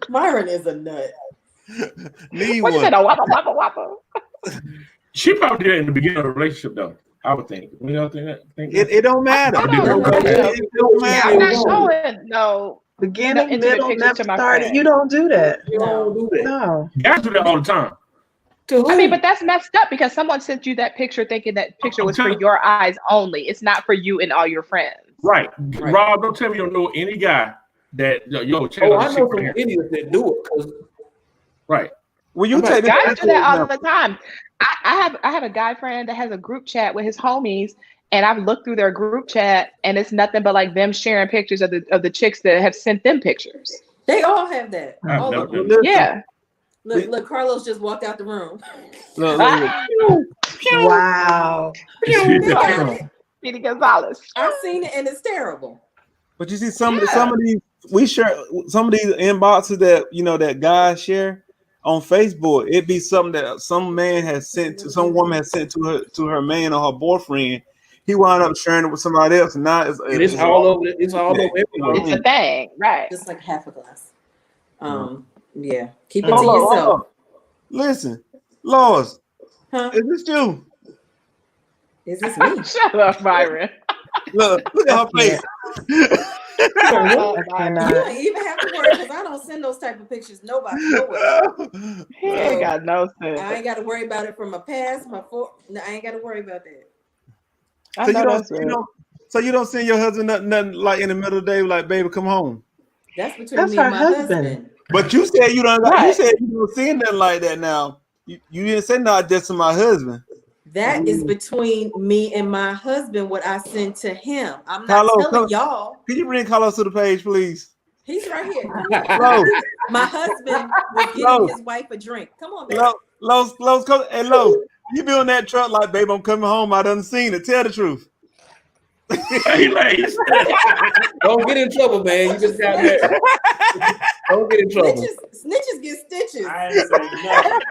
Myron is a nut. What you said, a whoppa? She probably did it in the beginning of the relationship, though. I would think. You know, think it don't matter. I don't know. It don't matter. I'm not showing no beginning, intimate middle, pictures never to my started. friends. You don't do that. You don't do that. No. Guys do that all the time. To who? I mean, but that's messed up because someone sent you that picture thinking that picture was for your eyes only. It's not for you and all your friends. Right. Rob, don't tell me you don't know any guy that check I out know some idiots that do it. Right. Well, you take guys do that all the time. I have a guy friend that has a group chat with his homies, and I've looked through their group chat, and it's nothing but like them sharing pictures of the chicks that have sent them pictures. They all have that. All of them. Yeah. Look, Carlos just walked out the room. Wow. Speedy Gonzalez. I've seen it and it's terrible. But you see some of these we share some of these inboxes that that guys share on Facebook. It'd be something that some man has sent to some woman has sent to her man or her boyfriend. He wound up sharing it with somebody else, and now it's all over. It's all over everywhere. It's a thing, right? Just like half a glass. Yeah. Keep it to yourself. Listen, Lois, is this you? Is this me? Shut up, Byron. Look at her face. You don't even have to worry because I don't send those type of pictures. Nobody, nowhere. He ain't got no sense. I ain't got to worry about it from my past, No, I ain't got to worry about that. So you don't send your husband nothing like in the middle of the day, like, baby, come home. That's between me and my husband. But you said you don't. You said you don't send nothing like that. Now you didn't say not just to my husband. That is between me and my husband. What I send to him, I'm not telling y'all. Can you bring Carlos to the page, please? He's right here. My husband was getting his wife a drink. Come on, baby. Los, come. Hey, Los, you be on that truck like, babe, I'm coming home. I done seen it. Tell the truth. Don't get in trouble, man. You just got there. Don't get in trouble. Snitches get stitches. I ain't say nothing.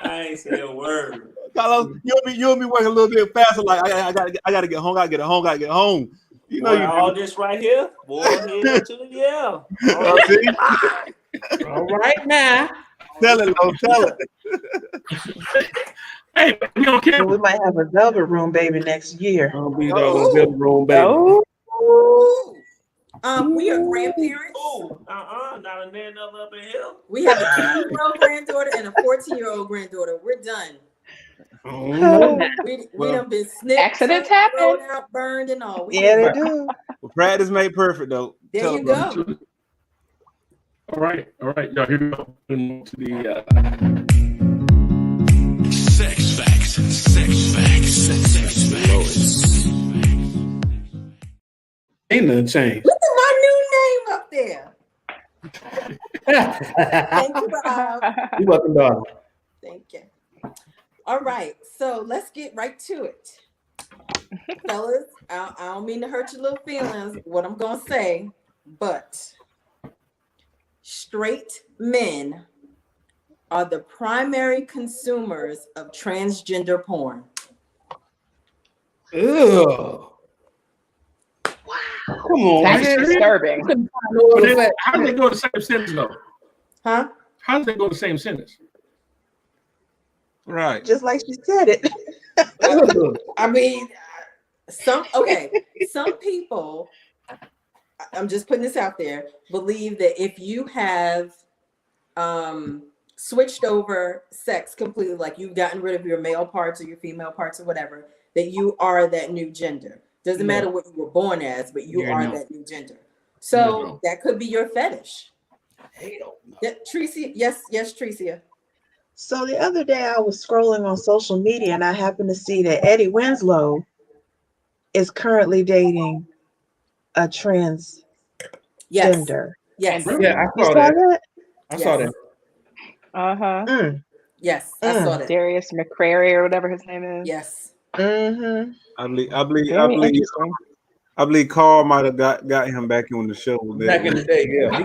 I ain't say a word. Carlos, you'll be working a little bit faster. Like I gotta get home. Gotta get home. You know, boy, all this right here, boy, here to the yeah. All right now. Tell it, Lo, tell it. Hey, we don't care. We might have a velvet room baby next year. I'll be velvet room baby. We are grandparents. Not a man up in here. We have a 2-year-old granddaughter and a 14-year-old granddaughter. We're done. We done been snipped. Accidents happen. Out, burned, and all. They do. Well, practice made perfect, though. There you go. All right, y'all. Here we go to the sex facts. Ain't nothing changed. Look at my new name up there. Thank you, Rob. You're welcome, darling. Thank you. All right, so let's get right to it. Fellas, I don't mean to hurt your little feelings, what I'm going to say, but straight men are the primary consumers of transgender porn. Ew. Come on, that's disturbing. How do they go the same sentence though? Huh? How do they go the same sentence? Right. Just like she said it. I mean, some people, I'm just putting this out there, believe that if you have switched over sex completely, like you've gotten rid of your male parts or your female parts or whatever, that you are that new gender. Doesn't matter what you were born as, but you are that new gender. So that could be your fetish. Yeah, Tricia, yes, Tricia. So the other day I was scrolling on social media and I happened to see that Eddie Winslow is currently dating a transgender. Yes. Yeah, I saw that. I saw that. Uh-huh. Yes, I saw that. Darius McCrary or whatever his name is. Yes. Mm-hmm. I believe Carl might have got him back on the show. Back in the day, yeah.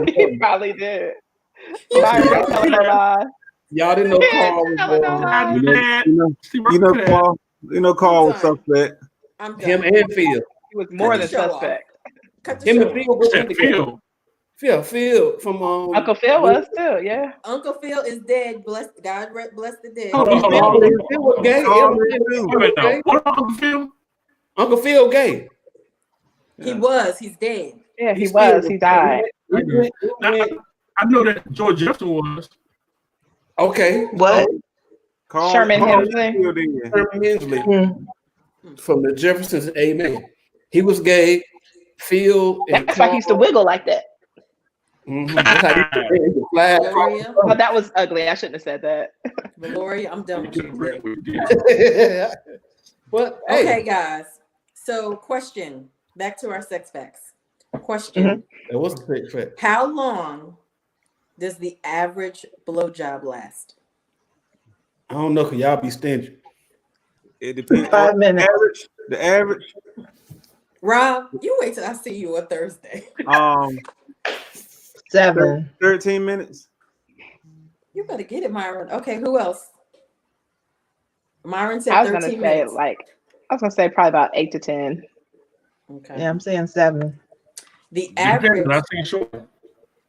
He probably did. Y'all didn't know Carl was Carl was suspect. Him and Phil. He was more than suspect. Him and Phil. Phil from Uncle Phil was too, yeah. Uncle Phil is dead. Bless God, bless the dead. Phil was gay. What Uncle Phil? Uncle Phil gay. He was. He's dead. Yeah, he was. He died. I know that George Jefferson was. Okay. What? Sherman Hemsley. Sherman Hemsley from the Jeffersons. Amen. He was gay. Phil. That's why he used to wiggle like that. That's how you fly. Oh, that was ugly. I shouldn't have said that. Valoria, I'm done with you today. But okay, guys. So, question. Back to our sex facts. Question. What's the sex fact? How long does the average blowjob last? I don't know, cause y'all be stingy. It depends. 5 minutes. The average. Rob, you wait till I see you on Thursday. 7. 13 minutes. You better get it, Myron. Okay, who else? Myron said I was 13 gonna say minutes. I was gonna say probably about 8 to 10. Okay. Yeah, I'm saying 7. The average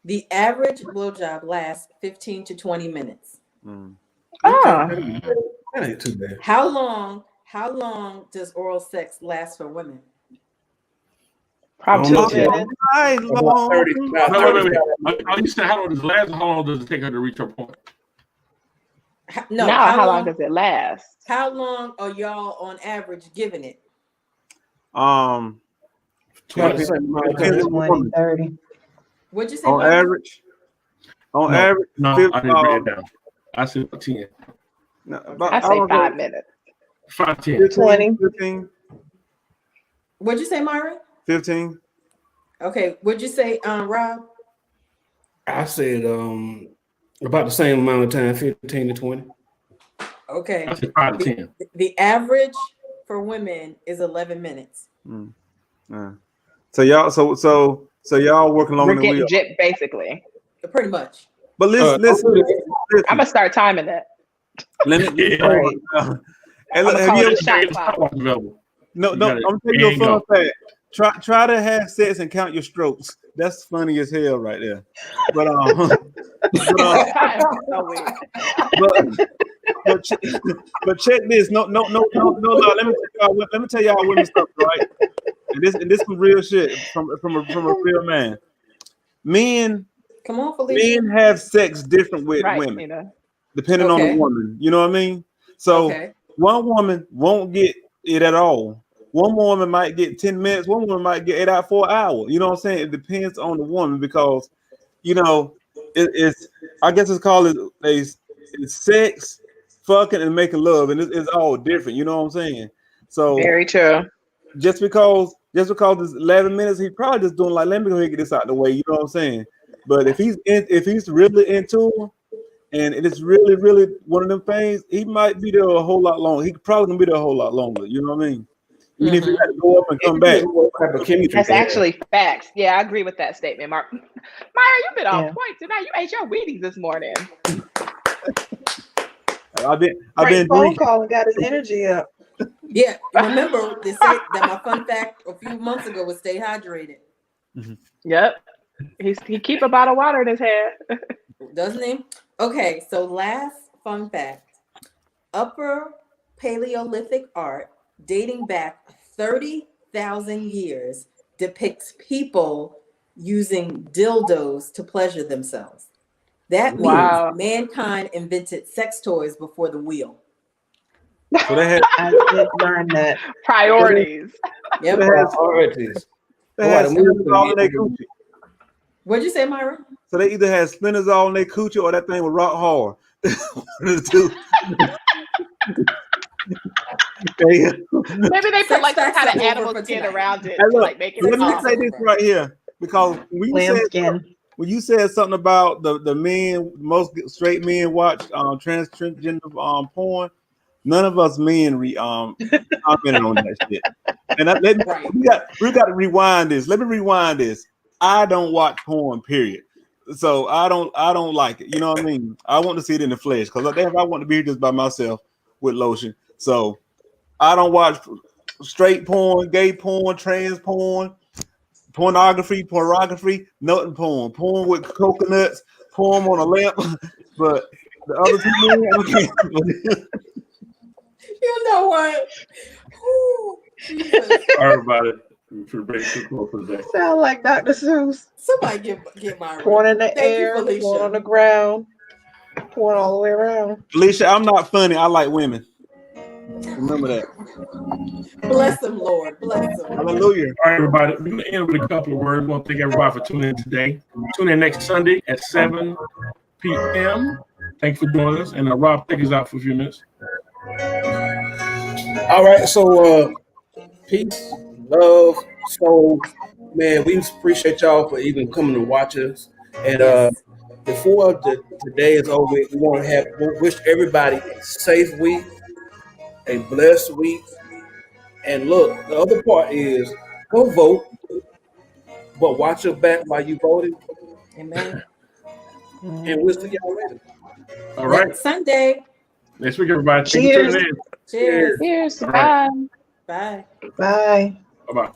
Depends, blowjob lasts 15 to 20 minutes. That ain't too bad. How long does oral sex last for women? Probably 2 minutes. About 30. Wait. You said how long does it last? How long does it take her to reach her point? How long does it last? How long are y'all on average giving it? 20, 30. What'd you say? On average? On average? No, I didn't write it down. I said 10. I say 5 minutes. 5, 10. 20. 15. What'd you say, Myron? 15. Okay. What'd you say, Rob? I said about the same amount of time, 15 to 20. Okay. I said 5 to 10. The average for women is 11 minutes. So y'all working along We're the getting wheel. gypped, basically. Pretty much. But listen. I'm gonna start timing that. Let me. I'm gonna call it a shot clock. No. I'm telling you a fun fact. Try to have sex and count your strokes. That's funny as hell right there. But but check this. No. Let me tell y'all women stuff, right? And this was real shit from a real man. Men. Come on, Felicia. Men have sex different with women, depending on the woman. You know what I mean? So one woman won't get it at all. One woman might get 10 minutes. One woman might get it out for an hour. You know what I'm saying? It depends on the woman because, it's I guess it's called it's sex, fucking, and making love, and it's all different. You know what I'm saying? So very true. Just because it's 11 minutes, he probably just doing like, let me go get this out the way. You know what I'm saying? But if he's really into her, and it's really, really one of them things, he might be there a whole lot longer. He probably gonna be there a whole lot longer. You know what I mean? Even if he had to go up and come back. That's actually facts. Yeah, I agree with that statement, Mark. Myra, you've been on point tonight. You ate your Wheaties this morning. I've been phone call and got his energy up. Yeah, remember they said that my fun fact a few months ago was stay hydrated. Yep, he keep a bottle of water in his hand, doesn't he? Okay, so last fun fact: Upper Paleolithic art dating back 30,000 years depicts people using dildos to pleasure themselves. That means mankind invented sex toys before the wheel. So they had I did learn that. Priorities. Yep. Priorities. They had splinters all in their coochie. What'd you say, Myra? So they either had splinters all in their coochie or that thing was rock hard. One of the two. Maybe they put like some kind of animal skin around it to like make it. Let me say this right here, because when you said something about the men, most straight men watch transgender porn, none of us men commented on that shit. And we got to rewind this. Let me rewind this. I don't watch porn, period. So I don't like it. You know what I mean? I want to see it in the flesh, because if I want to be here just by myself with lotion. So I don't watch straight porn, gay porn, trans porn. pornography, nothing porn. Porn with coconuts, porn on a lamp. But the other two men, okay. You know what? Ooh, Jesus. All right, everybody. Sound like Dr. Seuss. Somebody get my porn in the air, porn on the ground, porn all the way around. Felicia, I'm not funny. I like women. Remember that. Bless them, Lord. Bless them. Hallelujah. All right, everybody. We're going to end with a couple of words. We want to thank everybody for tuning in today. Tune in next Sunday at 7 p.m. Thanks for joining us. And Rob, take us out for a few minutes. All right. So, peace, love. So, man, we appreciate y'all for even coming to watch us. And before today is over, we want to wish everybody a safe week, a blessed week. And look, the other part is go vote, but watch your back while you voting. Amen. And we'll see y'all later. All right. Next Sunday. Next week, everybody. Cheers. Cheers. Cheers. Cheers. Bye. Bye. Bye. Bye-bye.